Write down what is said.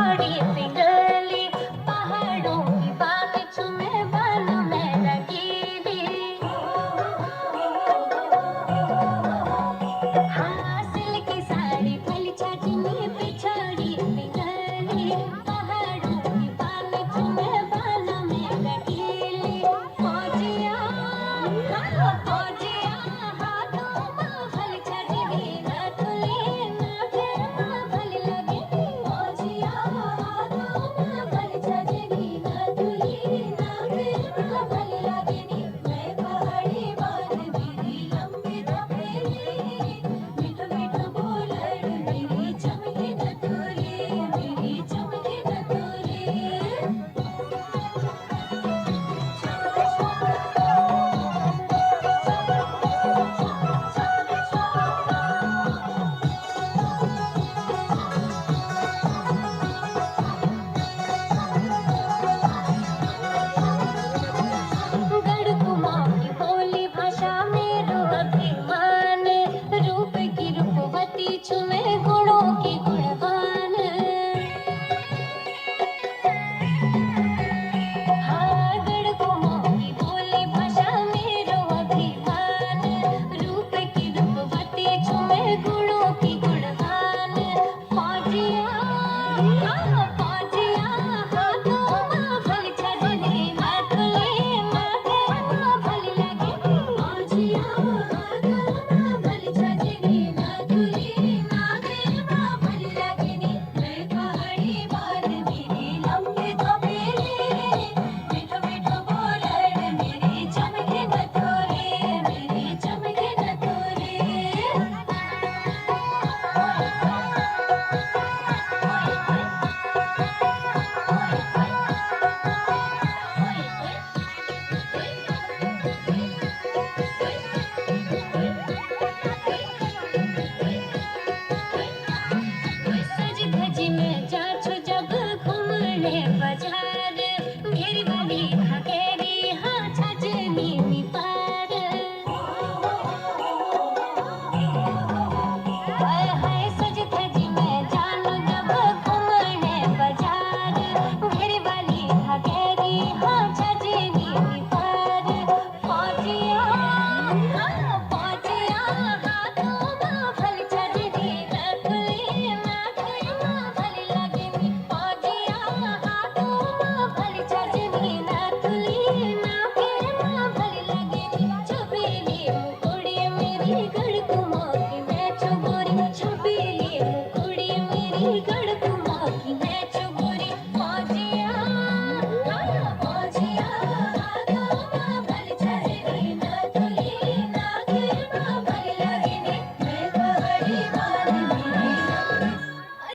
पिछोड़ी पिंगली पहाड़ों की बात चुमे बन में रंगीली हाँ सिल्की साड़ी फल चटनी पिछोड़ी पिंगली पहाड़ों की बात चुमे बन में रंगीली फौजिया हाँ फौजिया हाथों में फल चटनी नथुली नाके में फल लगे फौजिया हाथों में फल चटनी नथुली नाके में फल लगे मैं पहाड़ी बात मेरी लंबी तपेली मिठ मिठ बोलड़ मेरी चमके नथुली मेरी चमके नथुली गढ़कुमां की बोली भाषा मेरो अभिमान रूप की रूपवती चुमे गुणों की गुणवान हाँ गढ़कुमां की बोली भाषा मेरो अभिमान रूप की रूपवती चुमे गुणों की गुणवान फौजिया हाँ फौजिया हाथों में फल चढ़ने नथुली माथे में फल लगे फौजिया हाथों में फल चढ़ने नथुली माथे में फल लगे मैं पहाड़ी बात मेरी लंबी तपेली मिठ मिठ बोलड़ मेरी चमके नथुली मेरी चमके नथुली सज धज में जाछु जब घूमने बाजार घेरी बनी हकेरी हाँ छजनी निपार हाय हाय सज धज में जानु जब घूमने बाजार घेरी बनी हकेरी हाँ छजनी निपार फौजिया हाँ फौजिया हाथों में फल चढ़नी नथुली नाके में फल लगे फौजिया हाथों में फल चढ़नी नथुली नाके में फल लगे छबीली मुकुड़ी मेरी गढ़कुमां की मैं चुगोरी छबीली मुकुड़ी मेरी गढ़कुमां की मैं